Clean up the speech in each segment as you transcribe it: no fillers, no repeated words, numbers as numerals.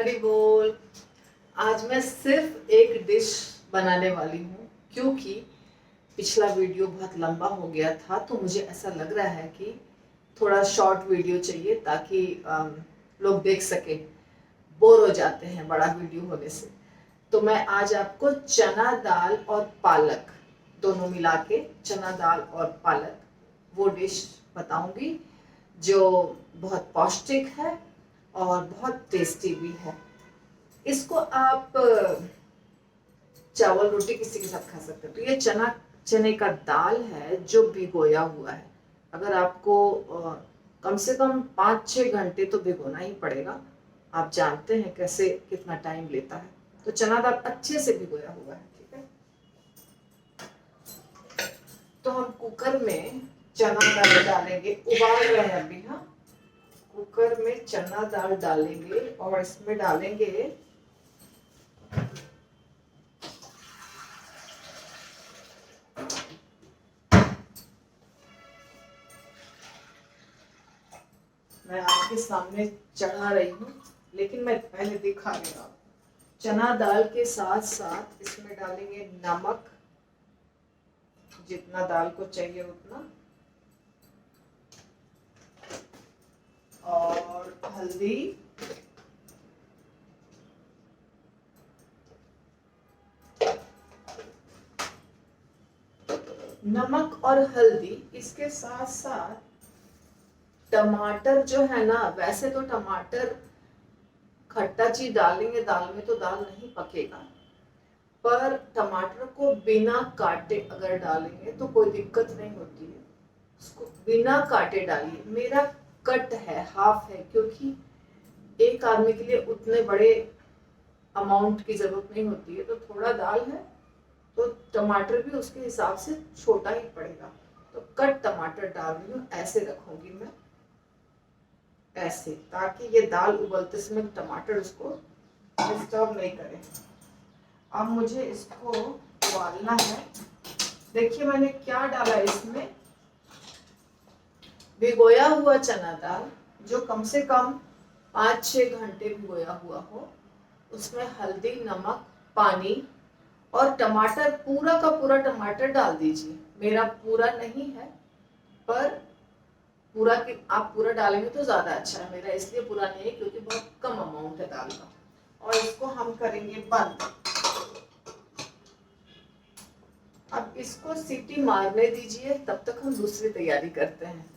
हरी बोल। आज मैं सिर्फ एक डिश बनाने वाली हूँ क्योंकि पिछला वीडियो बहुत लंबा हो गया था, तो मुझे ऐसा लग रहा है कि थोड़ा शॉर्ट वीडियो चाहिए ताकि लोग देख सके। बोर हो जाते हैं बड़ा वीडियो होने से। तो मैं आज आपको चना दाल और पालक दोनों मिला के, चना दाल और पालक वो डिश बताऊंगी जो बहुत पौष्टिक है और बहुत टेस्टी भी है। इसको आप चावल रोटी किसी के साथ खा सकते हो। तो ये चने का दाल है जो भिगोया हुआ है। अगर आपको कम से कम 5-6 घंटे तो भिगोना ही पड़ेगा। आप जानते हैं कैसे कितना टाइम लेता है। तो चना दाल अच्छे से भिगोया हुआ है, ठीक है। तो हम कुकर में चना दाल डालेंगे, उबाल रहे हैं अभी। हाँ, कुकर में चना दाल डालेंगे और इसमें डालेंगे मैं आपके सामने चढ़ा रही हूँ, लेकिन मैं पहले दिखा रही हूँ। चना दाल के साथ साथ इसमें डालेंगे नमक, जितना दाल को चाहिए उतना, और हल्दी, नमक और हल्दी। इसके साथ साथ टमाटर जो है ना, वैसे तो टमाटर खट्टा चीज डालेंगे दाल में तो दाल नहीं पकेगा, पर टमाटर को बिना काटे अगर डालेंगे तो कोई दिक्कत नहीं होती है। उसको बिना काटे डालिए। मेरा कट है, हाफ है, क्योंकि एक आदमी के लिए उतने बड़े अमाउंट की जरूरत नहीं होती है। तो थोड़ा दाल है तो टमाटर भी उसके हिसाब से छोटा ही पड़ेगा। तो कट टमाटर डाल रही हूँ, ऐसे रखूंगी मैं, ऐसे, ताकि ये दाल उबलते समय टमाटर उसको डिस्टर्ब नहीं करे। अब मुझे इसको उबालना है। देखिए मैंने क्या डाला इसमें, भिगोया हुआ चना दाल जो कम से कम 5-6 घंटे भिगोया हुआ हो, उसमें हल्दी, नमक, पानी और टमाटर, पूरा का पूरा टमाटर डाल दीजिए। मेरा पूरा नहीं है, पर पूरा की आप पूरा डालेंगे तो ज्यादा अच्छा है। मेरा इसलिए पूरा नहीं है क्योंकि बहुत कम अमाउंट है दाल का। और इसको हम करेंगे बंद। अब इसको सीटी मारने दीजिए, तब तक हम दूसरी तैयारी करते हैं।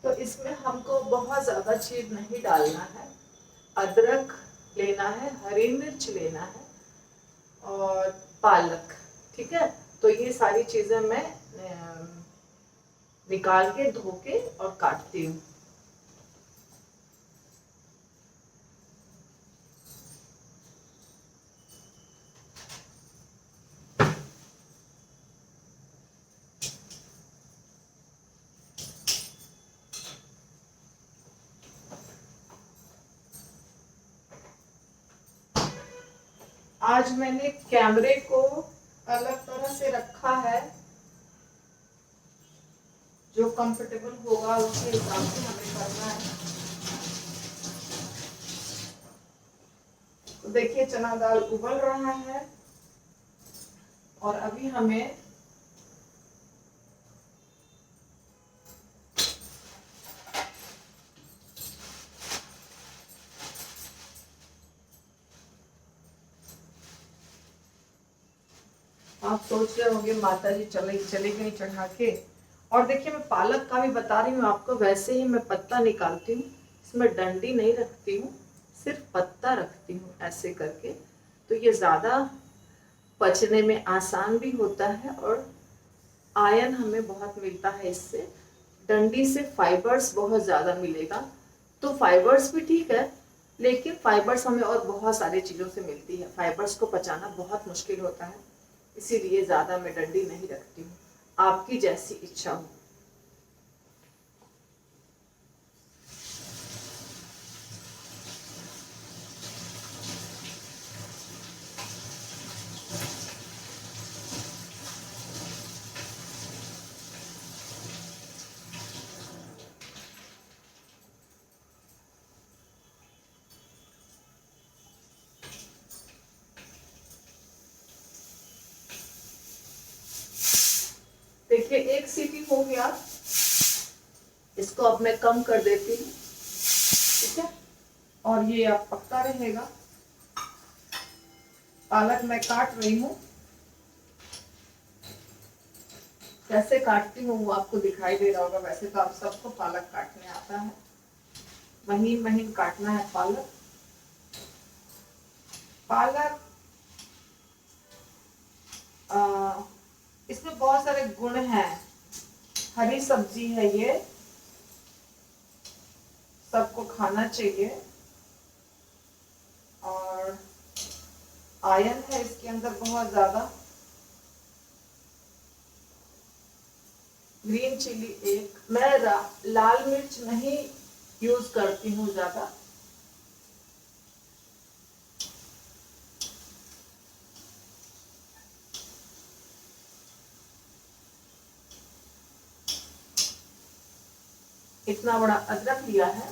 तो इसमें हमको बहुत ज्यादा चीज नहीं डालना है। अदरक लेना है, हरी मिर्च लेना है और पालक, ठीक है। तो ये सारी चीजें मैं निकाल के धो के और काटती हूँ। आज मैंने कैमरे को अलग तरह से रखा है, जो कंफर्टेबल होगा उसके हिसाब से हमें करना है। तो देखिए चना दाल उबल रहा है और अभी हमें आप सोच रहे होंगे माता जी चलेगी नहीं चढ़ा के, और देखिए मैं पालक का भी बता रही हूँ आपको, वैसे ही मैं पत्ता निकालती हूँ, इसमें डंडी नहीं रखती हूँ, सिर्फ पत्ता रखती हूँ ऐसे करके। तो ये ज़्यादा पचने में आसान भी होता है और आयरन हमें बहुत मिलता है इससे। डंडी से फाइबर्स बहुत ज़्यादा मिलेगा, तो फाइबर्स भी ठीक है, लेकिन फाइबर्स हमें और बहुत सारी चीज़ों से मिलती है, फाइबर्स को पचाना बहुत मुश्किल होता है, इसीलिए ज़्यादा मैं डंडी नहीं रखती हूँ। आपकी जैसी इच्छा हो। देखिए एक सीटी हो गया, इसको अब मैं कम कर देती हूँ, ठीक है। और ये अब पक्का रहेगा। पालक मैं काट रही हूँ, कैसे काटती हूँ वो आपको दिखाई दे रहा होगा। वैसे तो आप सबको पालक काटने आता है, महीन महीन काटना है पालक। पालक इसमें बहुत सारे गुण हैं, हरी सब्जी है ये, सबको खाना चाहिए। और आयरन है इसके अंदर बहुत ज्यादा। ग्रीन चिली एक, मैं लाल मिर्च नहीं यूज करती हूँ ज्यादा। इतना बड़ा अदरक लिया है,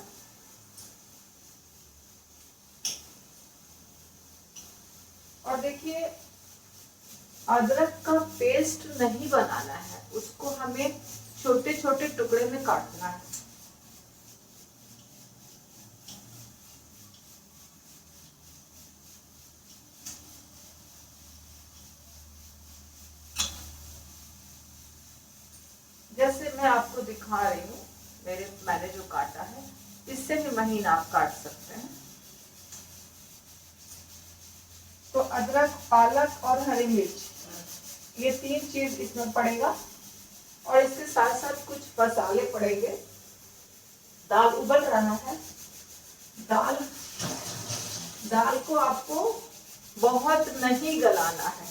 और देखिए अदरक का पेस्ट नहीं बनाना है, उसको हमें छोटे छोटे टुकड़े में काटना है। जैसे मैं आपको दिखा रही हूँ, मैंने जो काटा है, इससे भी महीन आप काट सकते हैं। तो अदरक, पालक और हरी मिर्च, ये तीन चीज इसमें पड़ेगा, और इसके साथ साथ कुछ मसाले पड़ेंगे। दाल उबल रहा है, दाल दाल को आपको बहुत नहीं गलाना है,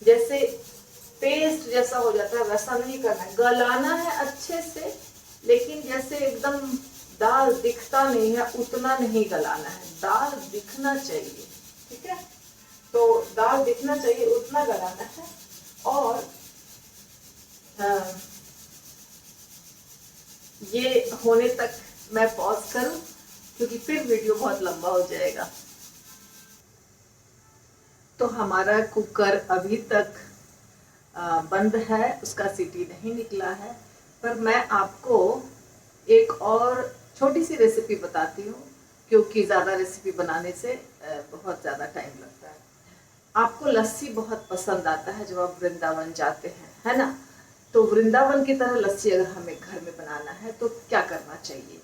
जैसे पेस्ट जैसा हो जाता है वैसा नहीं करना है, गलाना है अच्छे से, लेकिन जैसे एकदम दाल दिखता नहीं है उतना नहीं गलाना है, दाल दिखना चाहिए, ठीक है। तो दाल दिखना चाहिए उतना गलाना है। और ये होने तक मैं पॉज करूं, क्योंकि फिर वीडियो बहुत लंबा हो जाएगा। तो हमारा कुकर अभी तक बंद है, उसका सीटी नहीं निकला है, पर मैं आपको एक और छोटी सी रेसिपी बताती हूँ, क्योंकि ज़्यादा रेसिपी बनाने से बहुत ज़्यादा टाइम लगता है। आपको लस्सी बहुत पसंद आता है जब आप वृंदावन जाते हैं, है ना। तो वृंदावन की तरह लस्सी अगर हमें घर में बनाना है तो क्या करना चाहिए।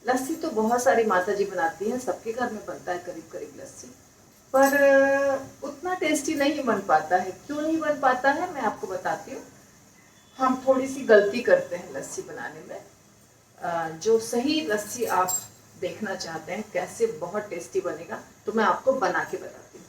लस्सी तो बहुत सारी माता जी बनाती हैं, सबके घर में बनता है करीब करीब लस्सी, पर उतना टेस्टी नहीं बन पाता है। क्यों नहीं बन पाता है मैं आपको बताती हूँ। हम थोड़ी सी गलती करते हैं लस्सी बनाने में। जो सही लस्सी आप देखना चाहते हैं कैसे बहुत टेस्टी बनेगा, तो मैं आपको बना के बताती हूँ।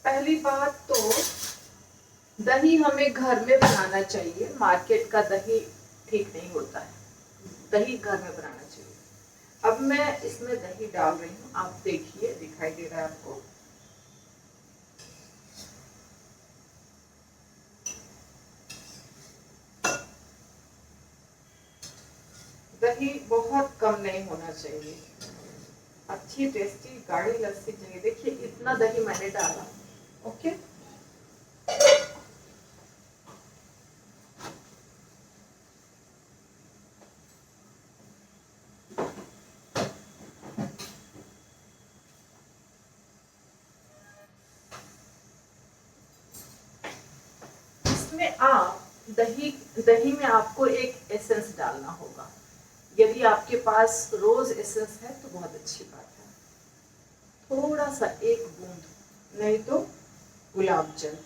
पहली बात तो दही हमें घर में बनाना चाहिए, मार्केट का दही ठीक नहीं होता है, दही घर में बनाना चाहिए। अब मैं इसमें दही डाल रही हूँ, आप देखिए दिखाई दे रहा है आपको। दही बहुत कम नहीं होना चाहिए, अच्छी टेस्टी गाढ़ी लस्सी चाहिए। देखिए इतना दही मैंने डाला, ओके। इसमें आप दही दही में आपको एक एसेंस डालना होगा। यदि आपके पास रोज एसेंस है तो बहुत अच्छी बात है, थोड़ा सा एक बूंद, नहीं तो गुलाब जल।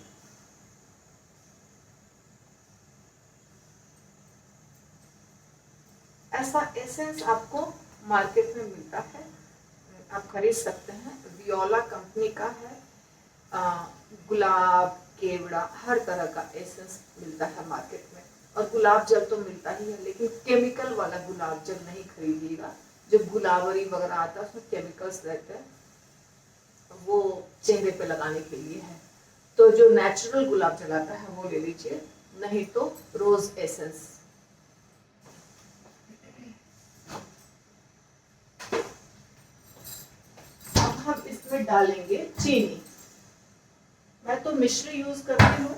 ऐसा एसेंस आपको मार्केट में मिलता है, आप खरीद सकते हैं। वियोला कंपनी का है। गुलाब, केवड़ा, हर तरह का एसेंस मिलता है मार्केट में। और गुलाब जल तो मिलता ही है, लेकिन केमिकल वाला गुलाब जल नहीं खरीदिएगा। जो गुलाबरी वगैरह आता है उसमें केमिकल्स रहते हैं, वो चेहरे पे लगाने के लिए है। तो जो नेचुरल गुलाब जल आता है वो ले लीजिए, नहीं तो रोज एसेंस। अब हम इसमें डालेंगे चीनी। मैं तो मिश्री यूज करती हूँ,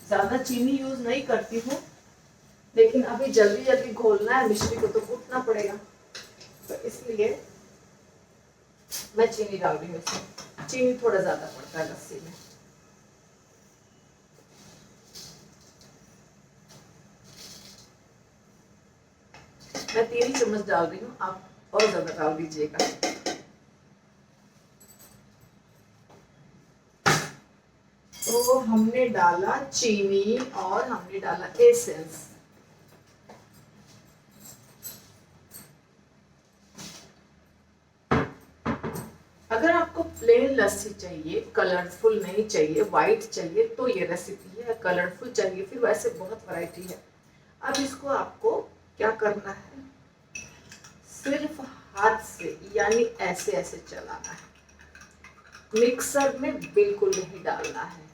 ज्यादा चीनी यूज नहीं करती हूँ, लेकिन अभी जल्दी जल्दी घोलना है मिश्री को तो कूटना पड़ेगा, तो इसलिए मैं चीनी डाल रही हूँ इसमें। चीनी थोड़ा ज्यादा पड़ता है लस्सी में। मैं 3 चम्मच डाल रही हूँ, आप और ज्यादा डाल दीजिएगा। तो हमने डाला चीनी और हमने डाला एसेंस। अगर आपको प्लेन लस्सी चाहिए, कलरफुल नहीं चाहिए, व्हाइट चाहिए, तो ये रेसिपी है। कलरफुल चाहिए फिर वैसे बहुत वैरायटी है। अब इसको आपको क्या करना है, सिर्फ हाथ से यानी ऐसे ऐसे चलाना है, मिक्सर में बिल्कुल नहीं डालना है,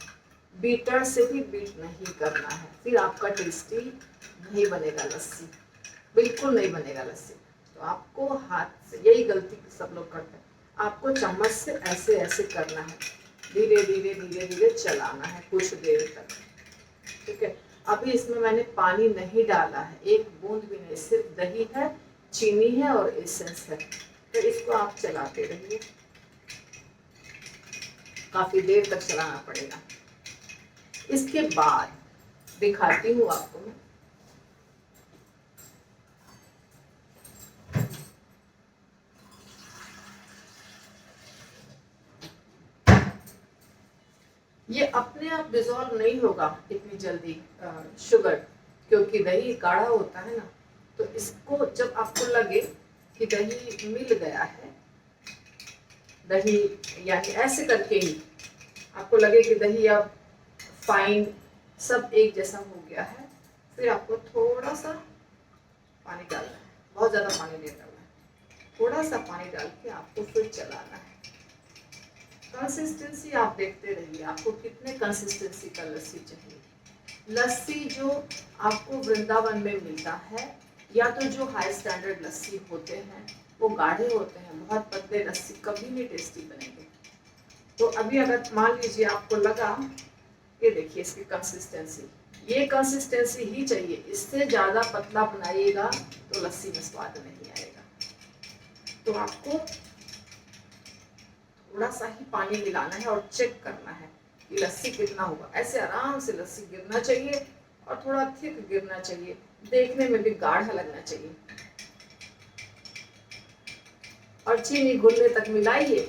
बीटर से भी बीट नहीं करना है, फिर आपका टेस्टी नहीं बनेगा लस्सी, बिल्कुल नहीं बनेगा लस्सी। तो आपको हाथ से, यही गलती सब लोग करते हैं, आपको चम्मच से ऐसे ऐसे करना है, धीरे धीरे धीरे धीरे चलाना है कुछ देर तक, ठीक है। अभी इसमें मैंने पानी नहीं डाला है, एक बूंद भी नहीं, सिर्फ दही है, चीनी है और एसेंस है। तो इसको आप चलाते रहिए, काफी देर तक चलाना पड़ेगा। इसके बाद दिखाती हूँ आपको मैं। ये अपने आप डिसॉल्व नहीं होगा इतनी जल्दी शुगर, क्योंकि दही गाढ़ा होता है ना। तो इसको जब आपको लगे कि दही मिल गया है, दही यानी ऐसे करके ही आपको लगे कि दही अब फाइन सब एक जैसा हो गया है, फिर आपको थोड़ा सा पानी डालना है, बहुत ज़्यादा पानी नहीं डालना है, थोड़ा सा पानी डाल के आपको फिर चलाना है। कंसिस्टेंसी आप देखते रहिए, आपको कितने कंसिस्टेंसी का लस्सी चाहिए। लस्सी जो आपको वृंदावन में मिलता है, या तो जो हाई स्टैंडर्ड लस्सी होते हैं वो गाढ़े होते हैं, बहुत पतले लस्सी कभी नहीं टेस्टी बनेंगे। तो अभी अगर मान लीजिए आपको लगा, ये देखिए इसकी कंसिस्टेंसी, ये कंसिस्टेंसी ही चाहिए, इससे ज़्यादा पतला बनाइएगा तो लस्सी में स्वाद नहीं आएगा। तो आपको थोड़ा सा ही पानी मिलाना है और चेक करना है कि लस्सी कितना होगा। ऐसे आराम से लस्सी गिरना चाहिए और थोड़ा थिक गिरना चाहिए, देखने में भी गाढ़ा लगना चाहिए। और चीनी घुलने तक मिलाइए,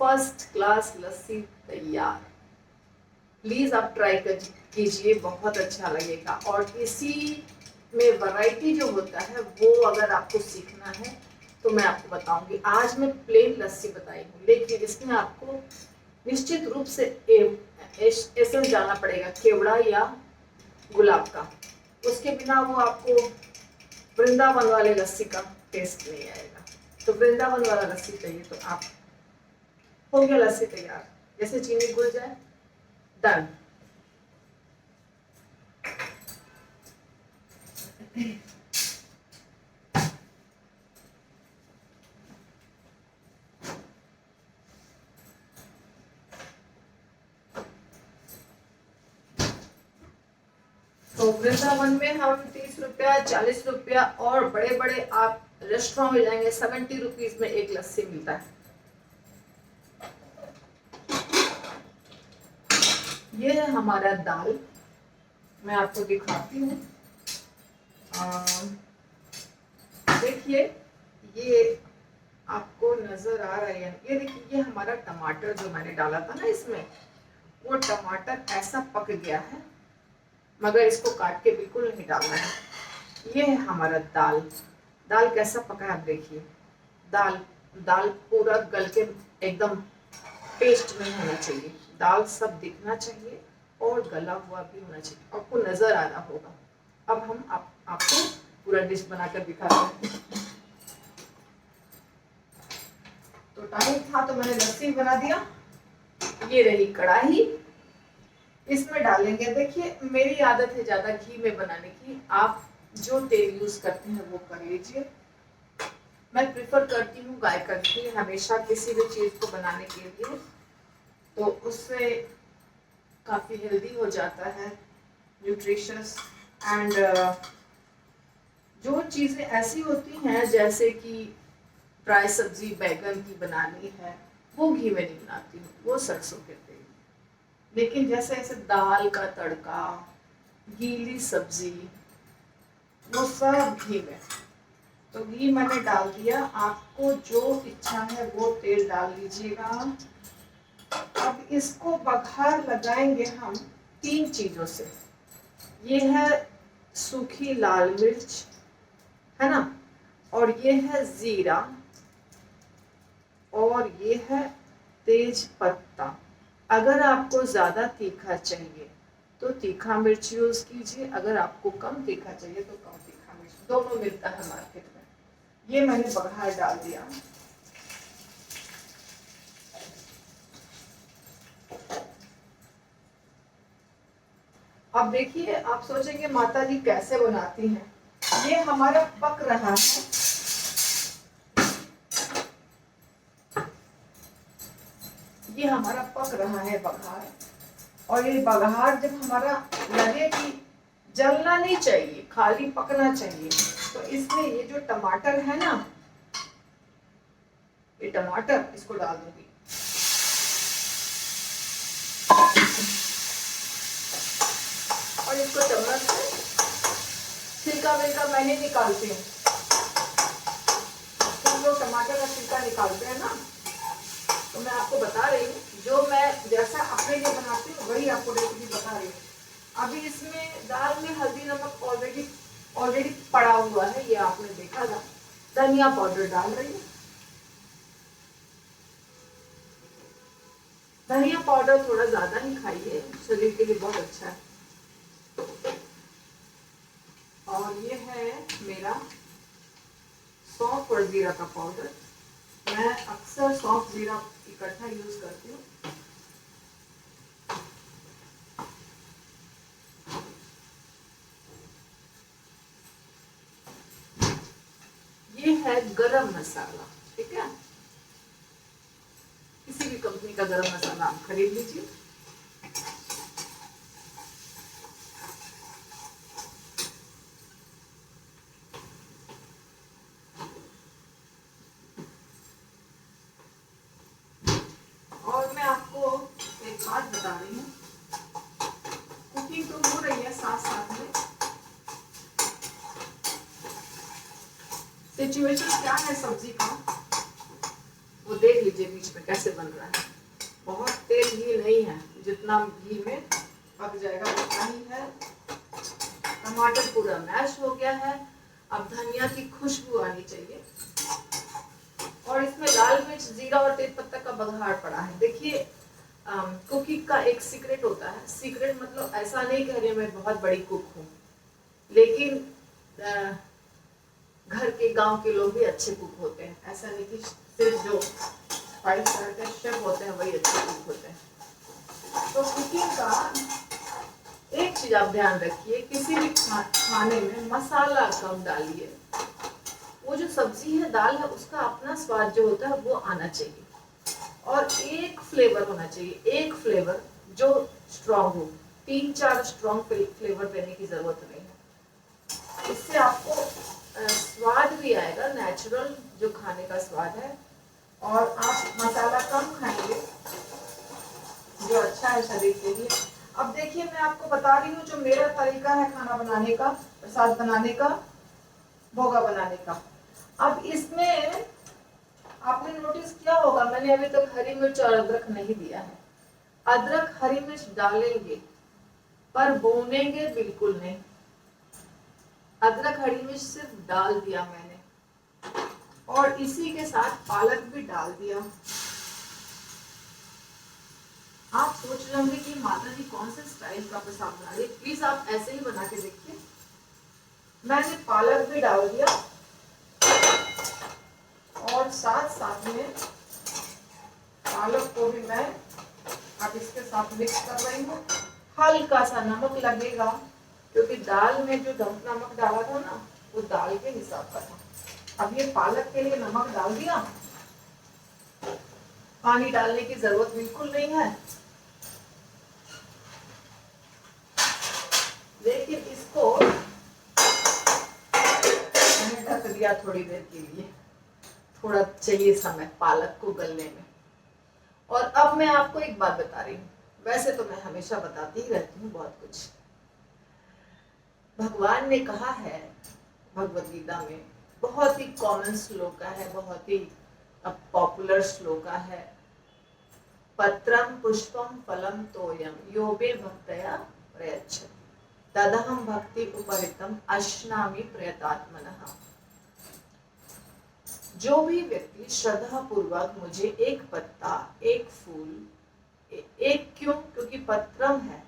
फर्स्ट क्लास लस्सी तैयार। प्लीज आप ट्राई कीजिए, बहुत अच्छा लगेगा। और इसी में वैरायटी जो होता है वो अगर आपको सीखना है तो मैं आपको बताऊंगी। आज मैं प्लेन लस्सी बताई हूँ, लेकिन इसमें आपको निश्चित रूप से एसेंस डालना पड़ेगा, केवड़ा या गुलाब का। उसके बिना वो आपको वृंदावन वाले लस्सी का टेस्ट नहीं आएगा। तो वृंदावन वाला लस्सी चाहिए तो आप, हो गया लस्सी तैयार, जैसे चीनी घुल जाए, डन। तो वृंदावन में हम 30 रुपया, 40 रुपया, और बड़े बड़े आप रेस्टोरेंट में जाएंगे 70 रुपीज में एक लस्सी मिलता है। ये है हमारा दाल। मैं आपको दिखाती हूँ। देखिए, ये आपको नजर आ रहा है, ये देखिए, ये हमारा टमाटर जो मैंने डाला था ना इसमें, वो टमाटर ऐसा पक गया है, मगर इसको काट के बिल्कुल नहीं डालना है। ये है हमारा दाल। दाल कैसा पका है आप देखिए। दाल दाल पूरा गल के एकदम पेस्ट नहीं होना चाहिए, दाल सब दिखना चाहिए और गला हुआ भी होना चाहिए, आपको नजर आ रहा होगा। अब हम आपको पूरा डिश बनाकर दिखाते हैं। तो टाइम था तो मैंने लस्सी बना दिया। ये रही कढ़ाई, इसमें डालेंगे, देखिए मेरी आदत है ज्यादा घी में बनाने की, आप जो तेल यूज करते हैं वो कर लीजिए। मैं प्रिफर करती हूँ गाय का घी हमेशा किसी भी चीज को बनाने के लिए, तो उससे काफी हेल्दी हो जाता है, न्यूट्रिशियस। एंड जो चीजें ऐसी होती हैं जैसे कि फ्राई सब्जी बैगन की बनानी है, वो घी में नहीं बनाती हूँ, वो सरसों के तेल। लेकिन जैसे ऐसे दाल का तड़का, गीली सब्जी, वो सब घी में। तो घी मैंने डाल दिया, आपको जो इच्छा है वो तेल डाल लीजिएगा। अब इसको बघार लगाएंगे हम 3 चीजों से। ये है सूखी लाल मिर्च, है ना, और ये है जीरा, और ये है तेज पत्ता। अगर आपको ज्यादा तीखा चाहिए तो तीखा मिर्च यूज कीजिए, अगर आपको कम तीखा चाहिए तो कम तीखा मिर्च, दोनों मिलता है मार्केट में। ये मैंने बघार डाल दिया। अब देखिए, आप सोचेंगे माता जी कैसे बनाती हैं, ये हमारा पक रहा है, ये हमारा पक रहा है बघार। और ये बघार जब हमारा लगे कि जलना नहीं चाहिए, खाली पकना चाहिए, तो इसमें ये जो टमाटर है ना, ये टमाटर इसको डाल दूंगी। और इसको चम्मच से छिलका विलका मैंने निकालती हूँ, तुम लोग टमाटर का छिलका निकालते हैं ना, तो मैं आपको बता रही हूँ, जो मैं जैसा अपने लिए बनाती हूँ वही आपको रेसिपी बता रही हूँ। अभी इसमें दाल में हल्दी नमक ऑलरेडी पड़ा हुआ है, ये आपने देखा था। धनिया पाउडर डाल रही हूँ। धनिया पाउडर थोड़ा ज्यादा ही खाइए, शरीर के लिए बहुत अच्छा है। और ये है मेरा सौंफ और जीरा का पाउडर। मैं अक्सर सौंफ जीरा इकट्ठा यूज करती हूँ। ये है गरम मसाला, ठीक है, किसी भी कंपनी का गरम मसाला आप खरीद लीजिए। और मैं आपको एक बात बता रही हूँ, कुकिंग तो हो रही है साथ साथ में, सिचुएशन क्या है सब्जी का वो देख लीजिए बीच में कैसे बन रहा है। बहुत तेल घी नहीं है, जितना घी में पक जाएगा उतना ही है। टमाटर पूरा मैश हो गया है, अब धनिया की खुशबू आनी चाहिए। और इसमें लाल मिर्च, जीरा और तेज पत्ता का बघार पड़ा है। देखिए, कुकिंग का एक सीक्रेट होता है, सीक्रेट मतलब ऐसा नहीं कह रही मैं बहुत बड़ी कुक हूँ, लेकिन घर के गांव के लोग भी अच्छे कुक होते हैं, ऐसा नहीं कि सिर्फ जो 5 स्टार के शेफ होते हैं वही अच्छे कुक होते हैं। तो कुकिंग का एक चीज आप ध्यान रखिए, किसी भी खाने में मसाला कम डालिए। वो जो सब्जी है, दाल है, उसका अपना स्वाद जो होता है वो आना चाहिए, और एक फ्लेवर होना चाहिए, एक फ्लेवर जो स्ट्रॉन्ग हो। 3-4 स्ट्रॉन्ग फ्लेवर देने की जरूरत नहीं है, इससे आपको स्वाद भी आएगा, नेचुरल जो खाने का स्वाद है। और आप मसाला कम खाएंगे जो अच्छा है शरीर के लिए। अब देखिए मैं आपको बता रही हूँ जो मेरा तरीका है खाना बनाने का, प्रसाद बनाने का, भोगा बनाने का। अब इसमें आपने नोटिस किया होगा मैंने अभी तक हरी मिर्च और अदरक नहीं दिया है। अदरक हरी मिर्च डालेंगे पर भूनेंगे बिल्कुल नहीं। अदरक हरी मिर्च सिर्फ डाल दिया मैंने और इसी के साथ पालक भी डाल दिया। आप सोच रहे होंगे कि माता जी कौन से स्टाइल का प्रसाद बना रही है, प्लीज आप ऐसे ही बना के देखिए। मैंने पालक भी डाल दिया और साथ साथ में पालक को भी मैं अब इसके साथ मिक्स कर रही हूँ। हल्का सा नमक लगेगा क्योंकि दाल में जो नमक डाला था ना वो दाल के हिसाब का था। अब ये पालक के लिए नमक डाल दिया, पानी डालने की जरूरत बिल्कुल नहीं है, लेकिन इसको मैंने ढक दिया थोड़ी देर के लिए, थोड़ा चाहिए समय पालक को गलने में। और अब मैं आपको एक बात बता रही हूँ, वैसे तो मैं हमेशा बताती ही रहती हूँ बहुत कुछ। भगवान ने कहा है भगवत गीता में, बहुत ही कॉमन श्लोका है, बहुत ही पॉपुलर श्लोका है, पत्रम पुष्पम फलम तोयम यो मे भक्तया प्रयच्छति तदहम भक्ति उपरितम अश्नामि प्रयतात्मनः। जो भी व्यक्ति श्रद्धा पूर्वक मुझे एक पत्ता, एक फूल, एक क्यों, क्योंकि पत्रम है,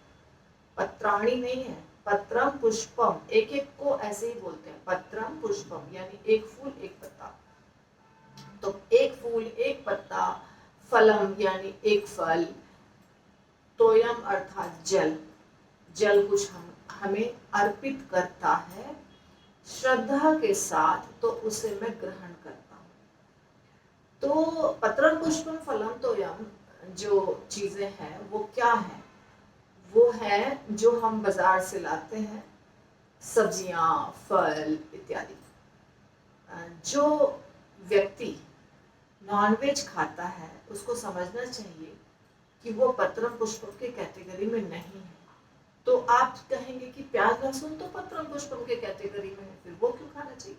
पत्राणी नहीं है, पत्रम पुष्पम, एक एक को ऐसे ही बोलते हैं, पत्रम पुष्पम यानी एक फूल एक पत्ता। तो एक फूल एक पत्ता, फलम यानी एक फल, तोयम अर्थात जल, जल कुछ हमें अर्पित करता है श्रद्धा के साथ, तो उसे मैं ग्रहण करता हूँ। तो पत्रम पुष्पम फलम तोयम जो चीजें हैं वो क्या है, वो है जो हम बाजार से लाते हैं, सब्जियां, फल इत्यादि। जो व्यक्ति नॉनवेज खाता है उसको समझना चाहिए कि वो पत्रम पुष्पम के कैटेगरी में नहीं है। तो आप कहेंगे कि प्याज लहसुन तो पत्रम पुष्पम के कैटेगरी में है, फिर वो क्यों खाना चाहिए?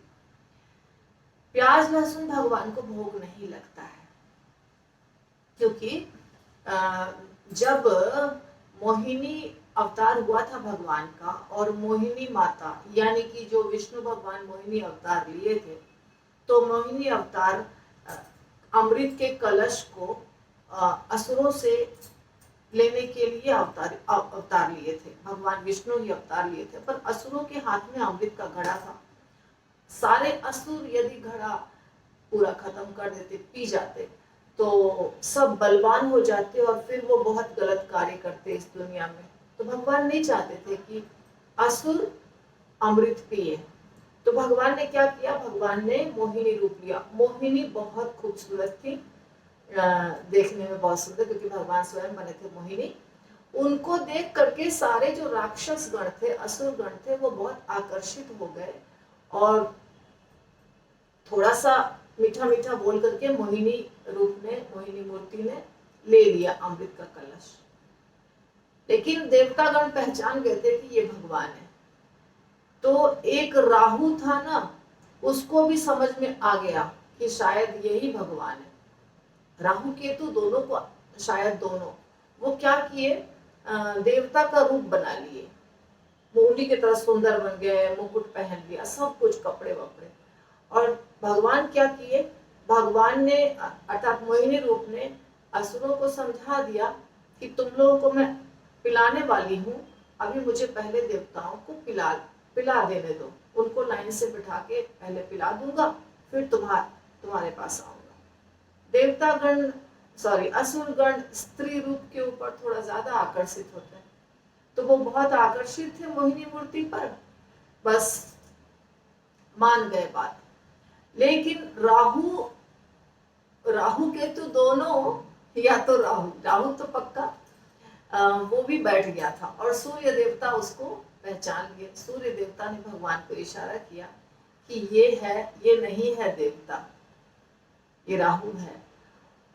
प्याज लहसुन भगवान को भोग नहीं लगता है, क्योंकि जब मोहिनी अवतार हुआ था भगवान का, और मोहिनी माता यानी कि जो विष्णु भगवान मोहिनी अवतार लिए थे, तो मोहिनी अवतार अमृत के कलश को असुरों से लेने के लिए अवतार लिए थे। भगवान विष्णु ही अवतार लिए थे, पर असुरों के हाथ में अमृत का घड़ा था। सारे असुर यदि घड़ा पूरा खत्म कर देते, पी जाते, तो सब बलवान हो जाते और फिर वो बहुत गलत कार्य करते इस दुनिया में। तो भगवान नहीं चाहते थे कि असुर अमृत पिए। तो भगवान ने क्या किया, भगवान ने मोहिनी रूप लिया। मोहिनी बहुत खूबसूरत थी, देखने में बहुत सुंदर, क्योंकि भगवान स्वयं बने थे मोहिनी। उनको देख करके सारे जो राक्षस गण थे, असुर गण थे, वो बहुत आकर्षित हो गए और थोड़ा सा मीठा मीठा बोल करके मोहिनी रूप ने, मोहिनी मूर्ति ने ले लिया अमृत का कलश। लेकिन देवतागण पहचान गए थे कि ये भगवान है। तो एक राहु था ना, उसको भी समझ में आ गया कि शायद यही भगवान है। राहु केतु दोनों को, शायद दोनों, वो क्या किए, देवता का रूप बना लिए, मोहिनी की तरह सुंदर बन गए, मुकुट पहन लिया, सब कुछ कपड़े वपड़े। और भगवान क्या किए, भगवान ने अर्थात मोहिनी रूप ने असुरों को समझा दिया कि तुम लोगों को मैं पिलाने वाली हूँ, अभी मुझे पहले देवताओं को पिला देने दो, उनको लाइन से बिठा के पहले पिला दूंगा, फिर तुम्हारे पास आऊंगा। देवतागण असुरगण स्त्री रूप के ऊपर थोड़ा ज्यादा आकर्षित होते हैं, तो वो बहुत आकर्षित थे मोहिनी मूर्ति पर, बस मान गए बात। लेकिन राहु केतु दोनों, या तो राहु तो पक्का, वो भी बैठ गया था और सूर्य देवता उसको पहचान लिए। सूर्य देवता ने भगवान को इशारा किया कि ये नहीं है देवता, ये राहु है।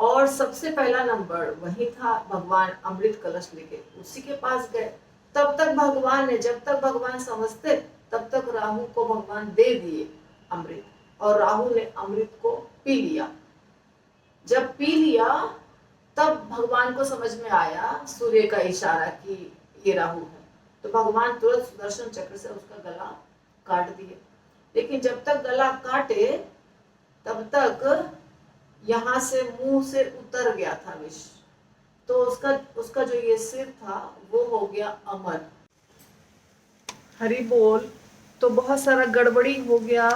और सबसे पहला नंबर वही था, भगवान अमृत कलश लेके उसी के पास गए। तब तक भगवान ने, जब तक भगवान समझते तब तक राहु को भगवान दे दिए अमृत, और राहु ने अमृत को पी लिया। जब पी लिया तब भगवान को समझ में आया सूर्य का इशारा कि ये राहु है, तो भगवान तुरंत सुदर्शन चक्र से उसका गला काट दिए। लेकिन जब तक गला काटे तब तक यहाँ से मुंह से उतर गया था विष, तो उसका जो ये सिर था वो हो गया अमर। हरि बोल। तो बहुत सारा गड़बड़ी हो गया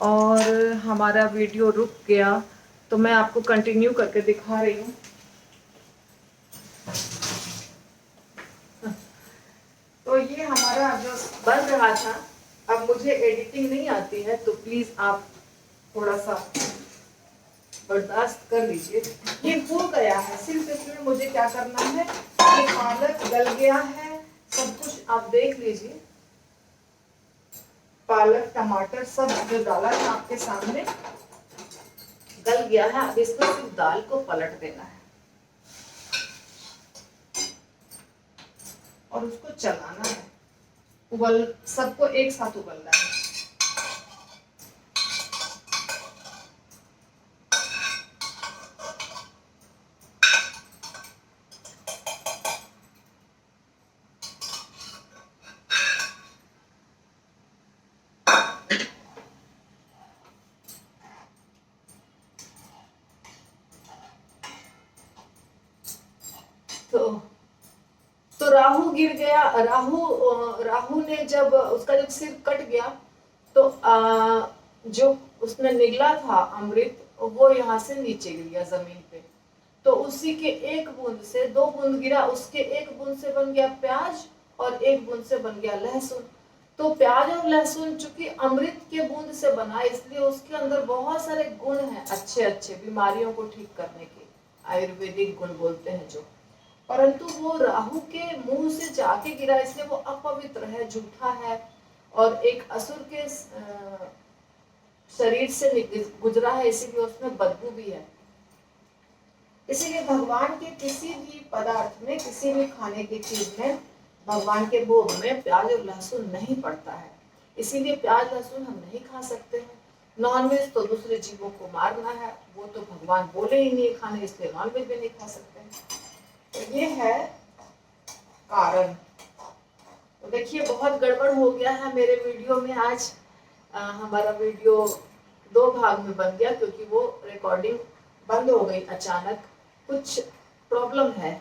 और हमारा वीडियो रुक गया, तो मैं आपको कंटिन्यू करके दिखा रही हूँ। तो ये हमारा जो बन रहा था, अब मुझे एडिटिंग नहीं आती है तो प्लीज आप थोड़ा सा बर्दाश्त कर लीजिए। ये हो गया है, सिर्फ इसमें मुझे क्या करना है, ये पालक गल गया है, सब कुछ आप देख लीजिए, पालक टमाटर सब जो डाला था आपके सामने गल गया है। अब इसको सिर्फ दाल को पलट देना है और उसको चलाना है, उबल सबको एक साथ उबलना है। तो राहु गिर गया। राहु ने जब उसका जब सिर कट गया तो जो उसने निगला था अमृत वो यहाँ से नीचे गिर गया जमीन पे। तो उसी के एक बूंद से, 2 बूंद गिरा, उसके एक बूंद से बन गया प्याज और एक बूंद से बन गया लहसुन। तो प्याज और लहसुन चूंकि अमृत के बूंद से बना, इसलिए उसके अंदर बहुत सारे गुण हैं, अच्छे अच्छे बीमारियों को ठीक करने के, आयुर्वेदिक गुण बोलते हैं जो। परंतु वो राहु के मुंह से जाके गिरा, इसलिए वो अपवित्र है, झूठा है और एक असुर के शरीर से गुजरा है, इसीलिए उसमें बदबू भी है। इसीलिए भगवान के किसी भी पदार्थ में, किसी भी खाने की चीज में, भगवान के भोग में प्याज और लहसुन नहीं पड़ता है। इसीलिए प्याज लहसुन हम नहीं खा सकते हैं। नॉनवेज तो दूसरे जीवों को मारना है, वो तो भगवान बोले ही नहीं खाने, इसलिए नॉनवेज भी नहीं खा सकते हैं। तो ये है कारण। तो देखिए बहुत गड़बड़ हो गया है मेरे वीडियो में आज। हमारा वीडियो 2 भाग में बन गया क्योंकि वो रिकॉर्डिंग बंद हो गई अचानक, कुछ प्रॉब्लम है,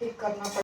ठीक करना पड़ा।